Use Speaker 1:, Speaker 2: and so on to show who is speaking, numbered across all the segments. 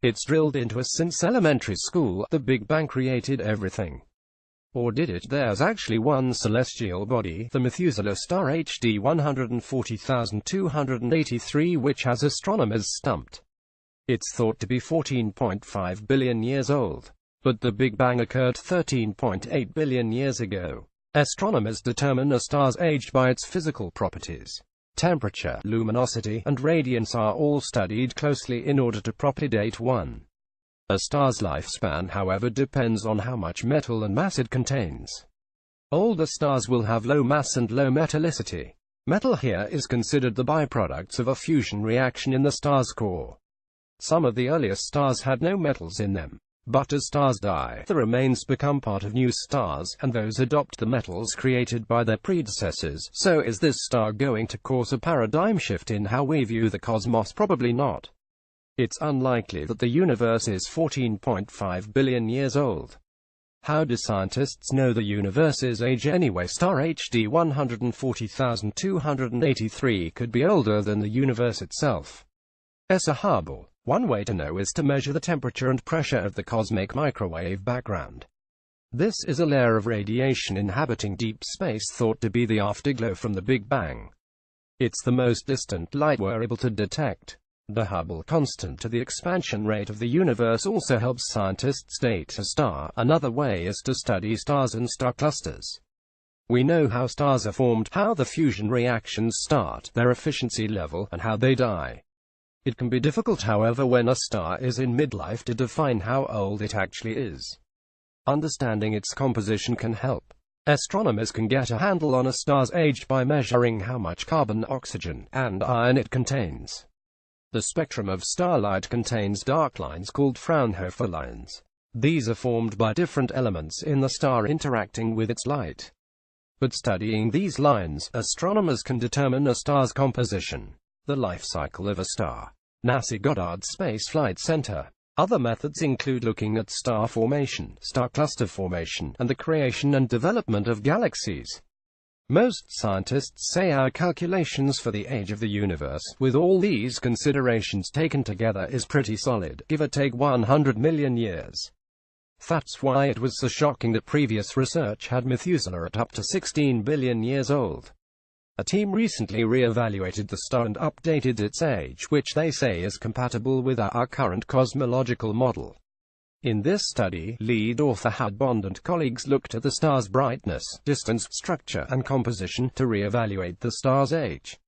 Speaker 1: It's drilled into us since elementary school. The Big Bang created everything. Or did it? There's actually one celestial body, the Methuselah star HD 140,283, which has astronomers stumped. It's thought to be 14.5 billion years old. But the Big Bang occurred 13.8 billion years ago. Astronomers determine a star's age by its physical properties. Temperature, luminosity, and radiance are all studied closely in order to properly date one. A star's lifespan, however, depends on how much metal and mass it contains. Older stars will have low mass and low metallicity. Metal here is considered the byproducts of a fusion reaction in the star's core. Some of the earliest stars had no metals in them. But as stars die, the remains become part of new stars, and those adopt the metals created by their predecessors. So is this star going to cause a paradigm shift in how we view the cosmos? Probably not. It's unlikely that the universe is 14.5 billion years old. How do scientists know the universe's age anyway? Star HD 140,283 could be older than the universe itself. As a Hubble. One way to know is to measure the temperature and pressure of the cosmic microwave background. This is a layer of radiation inhabiting deep space thought to be the afterglow from the Big Bang. It's the most distant light we're able to detect. The Hubble constant to the expansion rate of the universe also helps scientists date a star. Another way is to study stars and star clusters. We know how stars are formed, how the fusion reactions start, their efficiency level, and how they die. It can be difficult, however, when a star is in midlife to define how old it actually is. Understanding its composition can help. Astronomers can get a handle on a star's age by measuring how much carbon, oxygen, and iron it contains. The spectrum of starlight contains dark lines called Fraunhofer lines. These are formed by different elements in the star interacting with its light. But studying these lines, astronomers can determine a star's composition, the life cycle of a star. NASA Goddard Space Flight Center. Other methods include looking at star formation, star cluster formation, and the creation and development of galaxies. Most scientists say our calculations for the age of the universe, with all these considerations taken together, is pretty solid, give or take 100 million years. That's why it was so shocking that previous research had Methuselah at up to 16 billion years old. A team recently re-evaluated the star and updated its age, which they say is compatible with our current cosmological model. In this study, lead author Had Bond and colleagues looked at the star's brightness, distance, structure, and composition to re-evaluate the star's age.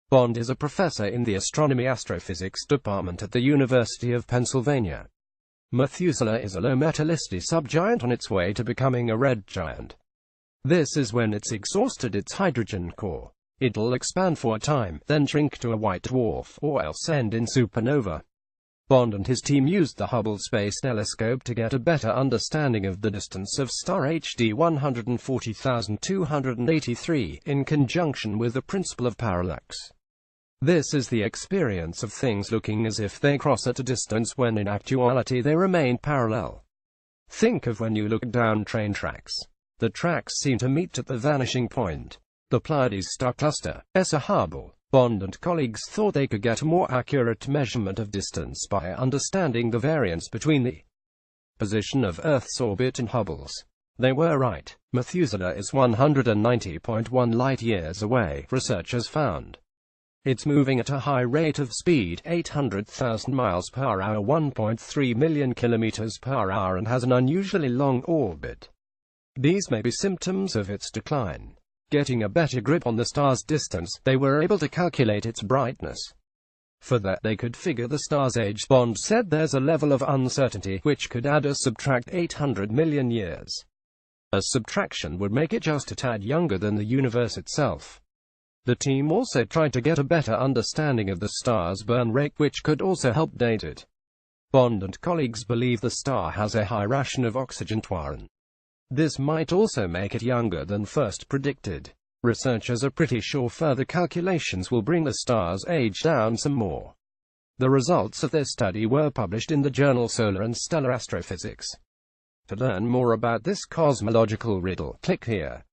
Speaker 1: Bond is a professor in the astronomy astrophysics department at the University of Pennsylvania. Methuselah is a low metallicity subgiant on its way to becoming a red giant. This is when it's exhausted its hydrogen core. It'll expand for a time, then shrink to a white dwarf, or else end in supernova. Bond and his team used the Hubble Space Telescope to get a better understanding of the distance of star HD 140,283, in conjunction with the principle of parallax. This is the experience of things looking as if they cross at a distance when in actuality they remain parallel. Think of when you look down train tracks. The tracks seem to meet at the vanishing point. The Pleiades star cluster. As a Hubble, Bond and colleagues thought they could get a more accurate measurement of distance by understanding the variance between the position of Earth's orbit and Hubble's. They were right. Methuselah is 190.1 light-years away, researchers found. It's moving at a high rate of speed, 800,000 miles per hour, 1.3 million kilometers per hour, and has an unusually long orbit. These may be symptoms of its decline. Getting a better grip on the star's distance, they were able to calculate its brightness. For that, they could figure the star's age. Bond said there's a level of uncertainty which could add or subtract 800 million years. A subtraction would make it just a tad younger than the universe itself. The team also tried to get a better understanding of the star's burn rate, which could also help date it. Bond and colleagues believe the star has a high ration of oxygen. This might also make it younger than first predicted. Researchers are pretty sure further calculations will bring the star's age down some more. The results of their study were published in the journal Solar and Stellar Astrophysics. To learn more about this cosmological riddle, click here.